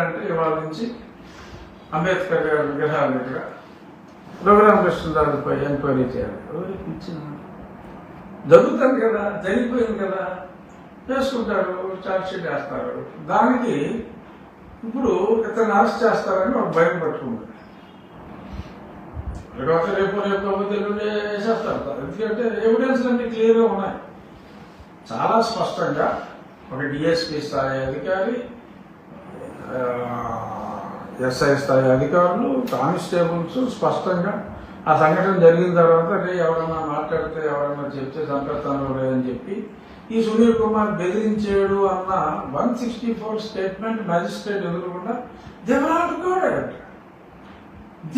అంటే ఇవాళ నుంచి అంబేద్కర్ గారి విగ్రహాల దగ్గర రఘురామకృష్ణరాజుపై ఎంక్వైరీ చేయాలి. ఎవరికి ఇచ్చిన జరుగుతుంది కదా, జరిగిపోయింది కదా, చేసుకుంటారు, ఛార్జ్షీట్ వేస్తారు. దానికి ఇప్పుడు ఇతను అరెస్ట్ చేస్తారని ఒక భయం పట్టుకుంది. లేకపోతే రేపు వేసేస్తారు. ఎందుకంటే ఎవిడెన్స్ అన్ని క్లియర్గా ఉన్నాయి. చాలా స్పష్టంగా ఒక డిఎస్పీ స్థాయి అధికారి, ఎస్ఐ స్థాయి అధికారులు, కానిస్టేబుల్స్ స్పష్టంగా ఆ సంఘటన జరిగిన తర్వాత ఎవరన్నా మాట్లాడితే ఎవరన్నా చెప్తే చంపేస్తాను అని చెప్పి ఈ సునీల్ కుమార్ బెదిరించాడు అన్న 164 స్టేట్మెంట్ మ్యాజిస్ట్రేట్ ఎదురకుండా దేవుడు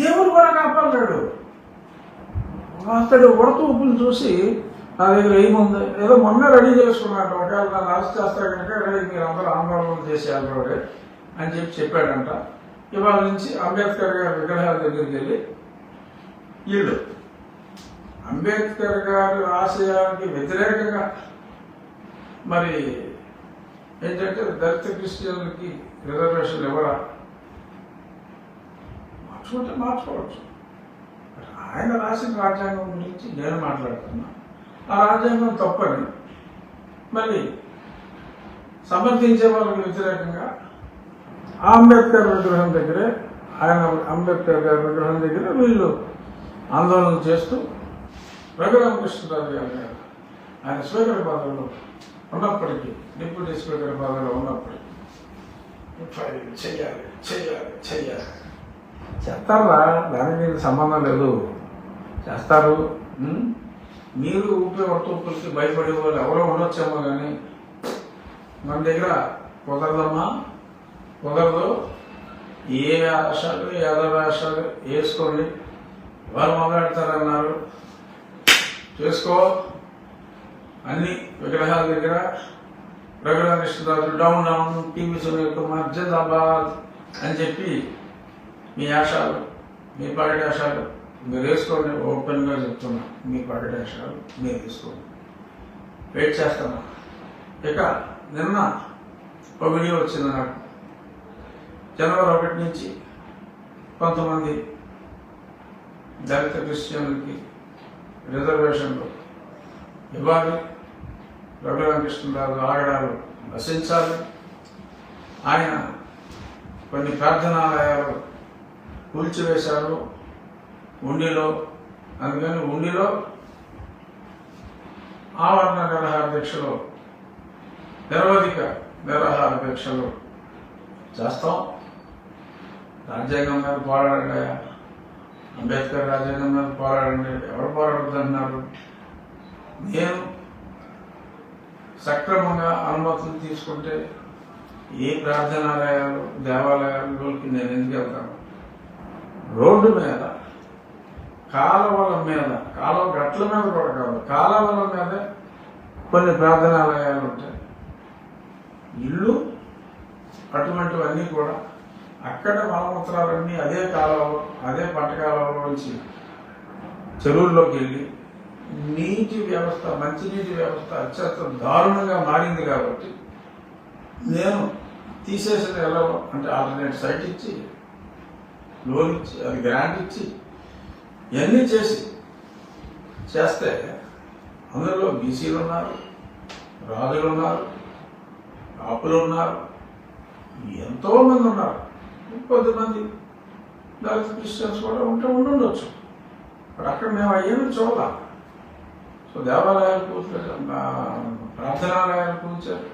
దేవుడు కూడా కాపాడాడు. అతడు ఉడతూపులు చూసి నా దగ్గర ఏముంది, ఏదో మొన్న రెడీ చేసుకున్నాడు, ఒకవేళ నన్ను అరెస్ట్ చేస్తా కనుక మీరు అందరూ ఆందోళన చేసేయాలి అని చెప్పాడంట. ఇవాళ నుంచి అంబేద్కర్ గారి విగ్రహాల దగ్గరికి వెళ్ళి వీళ్ళు అంబేద్కర్ గారి ఆశయానికి వ్యతిరేకంగా మరి ఏంటంటే దళిత క్రిస్టియన్లకి రిజర్వేషన్ ఇవ్వరా, మార్చుకుంటే మార్చుకోవచ్చు. ఆయన రాసిన రాజ్యాంగం గురించి నేను మాట్లాడుతున్నా. ఆ రాజ్యాంగం తప్పని మళ్ళీ సమర్థించే వాళ్ళకి వ్యతిరేకంగా ఆ అంబేద్కర్ విగ్రహం దగ్గరే, అంబేద్కర్ గారి విగ్రహం దగ్గర వీళ్ళు ఆందోళన చేస్తూ రఘురామకృష్ణరాజు గారు ఆయన స్పీకర్ పదవిలో ఉన్నప్పటికీ, డిప్యూటీ స్పీకర్ పదవిలో ఉన్నప్పటికీ చెయ్యాలి చెయ్యాలి చెయ్యాలి చేస్తారా, దానికి సంబంధం లేదు, చేస్తారు. మీరు ఊపిరికి భయపడే వాళ్ళు ఎవరో ఉండొచ్చేమో కానీ మన దగ్గర కుదరదమ్మా, కుదరదు. ఏ ఆశాలు యాదవాశాలు వేసుకోండి, వాళ్ళు మొదలెడతారన్నారు, చేసుకో. అన్ని విగ్రహాల దగ్గర Raghuramakrishnaraju down down, TV Sunil Kumar జిందాబాద్ అని చెప్పి మీ ఆశాలు, మీ పార్టీ ఆశాలు మీరు వేసుకోండి. ఓపెన్గా చెప్తున్నా, మీ పార్టీ ఆశాలు మీరు వేసుకోండి. వెయిట్ చేస్తున్నా. ఇక నిన్న ఒక వీడియో వచ్చింది నాకు. జనవరి 1 నుంచి కొంతమంది దళిత క్రిస్టియన్లకి రిజర్వేషన్లు ఇవ్వాలి, రఘురామకృష్ణరాజు ఆగడాలు నశించాలి, ఆయన కొన్ని ప్రార్థనాలయాలు కూల్చివేశారు ఉండిలో. అందుకని ఉండిలో ఆవరణ నిరాహార దీక్షలో, నిరవధిక నిరాహార దీక్షలు చేస్తాం. రాజ్యాంగం మీద పోరాడండి, అంబేద్కర్ రాజ్యాంగం మీద పోరాడండి, ఎవరు పోరాడుతున్నారు? నేను సక్రమంగా అనుమతులు తీసుకుంటే ఏ ప్రార్థనాలయాలు, దేవాలయాలకి నేను ఎందుకు వెళ్తాను? రోడ్డు మీద, కాలువల మీద, కాలువ గట్ల మీద కూడా కాదు, కాలువల మీద కొన్ని ప్రార్థనాలయాలు ఉంటాయి. ఇల్లు అటువంటివన్నీ కూడా అక్కడ మలమూత్రాలన్నీ అదే కాలువలో, అదే పంట కాలువలో నుంచి చెరువుల్లోకి వెళ్ళి నీటి వ్యవస్థ, మంచినీటి వ్యవస్థ అత్యంత దారుణంగా మారింది. కాబట్టి నేను తీసేసిన ఎలా అంటే ఆల్టర్నేట్ సైట్ ఇచ్చి, లోన్ ఇచ్చి, అది గ్రాంట్ ఇచ్చి ఇవన్నీ చేస్తే అందులో బీసీలు ఉన్నారు, రాజులు ఉన్నారు, కాపులు ఉన్నారు, ఎంతో మంది ఉన్నారు. కొద్దిమంది దళిత క్రిస్టియన్స్ కూడా ఉండొచ్చు. బట్ అక్కడ మేము అయ్యేది చూడాలి. సో దేవాలయాలు కూర్చారు, ప్రార్థనాలయాలు కూల్చారు,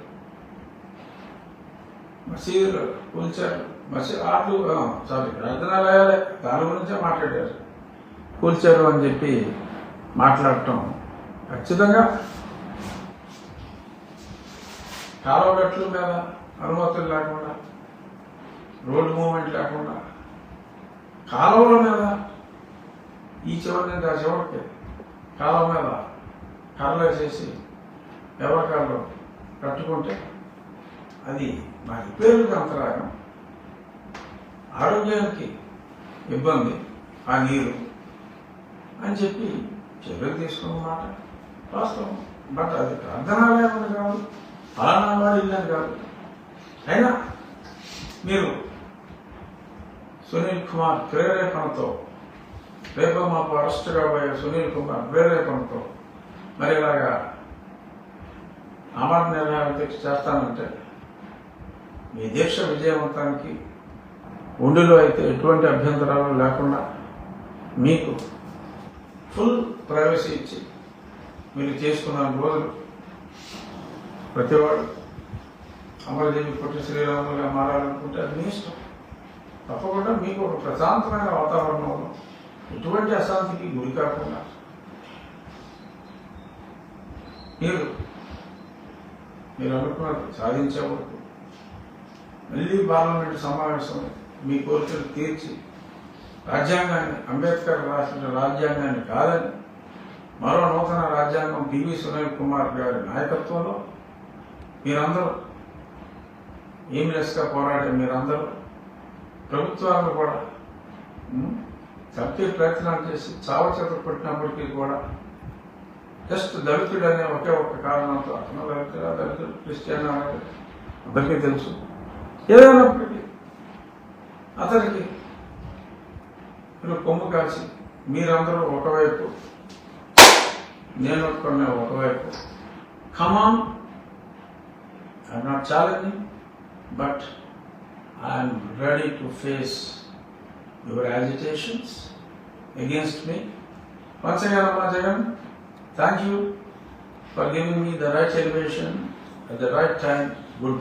మసీదులు కూల్చారు, ప్రార్థనాలయాలే దాని గురించే మాట్లాడారు, కూల్చారు అని చెప్పి మాట్లాడటం ఖచ్చితంగా కాలువగట్ల మీద అనుమతులు లేకుండా, రోడ్డు మూవ్మెంట్ లేకుండా, కాలువల మీద ఈ చివరి నుంచి ఆ చివరికి కాలువ మీద కర్రలు వేసేసి ఎవరికాళ్ళు కట్టుకుంటే అది మా రిపేర్లకు అంతరాయం, ఆరోగ్యానికి ఇబ్బంది ఆ నీరు అని చెప్పి చర్యలు తీసుకున్న మాట వాస్తవం. బట్ అది ప్రార్థనాలయం అని కాదు, ఫలానా వాడి ఇల్లు అని కాదు. అయినా మీరు సునీల్ కుమార్ ప్రేరేపణతో, రేపు మాకు అరెస్ట్ కాబోయే సునీల్ కుమార్ ప్రేరేపణతో మరి ఇలాగా అమర నిర్ణయాల దీక్ష చేస్తానంటే మీ దీక్ష విజయవంతానికి ఉండిలో అయితే ఎటువంటి అభ్యంతరాలు లేకుండా మీకు ఫుల్ ప్రైవసీ ఇచ్చి మీరు చేసుకున్న రోజులు ప్రతివాడు అమరదేవి పొట్టి శ్రీరాములుగా మారాలనుకుంటే అది మీ ఇష్టం. తప్పకుండా మీకు ఒక ప్రశాంతమైన వాతావరణంలో ఎటువంటి అశాంతికి గురి కాకుండా మీరు అనుకున్నది సాధించే వరకు మళ్ళీ పార్లమెంటు సమావేశం మీ కోరికలు తీర్చి రాజ్యాంగాన్ని, అంబేద్కర్ రాసిన రాజ్యాంగాన్ని కాదని మరో నూతన రాజ్యాంగం పివి సునీల్ కుమార్ గారి నాయకత్వంలో మీరందరూ ఎయిమ్లెస్గా పోరాడే మీరందరూ ప్రభుత్వాలను కూడా చంపే ప్రయత్నాలు చేసి చావచేత కొట్టినప్పటికీ కూడా జస్ట్ దళితుడు అనే ఒకే ఒక్క కారణంతో అతను దళితుడు క్రిస్టియన్ అనేది అందరికీ తెలుసు. ఏదైనప్పటికీ అతనికి మీరు కొమ్ము కాసి మీరందరూ ఒకవైపు, నేను కొన్ని ఒకవైపు, come on, I'm not challenging, but I'm ready to face your agitations against me. Once again, Amma Jagan, thank you for giving me the right elevation at the right time. Goodbye.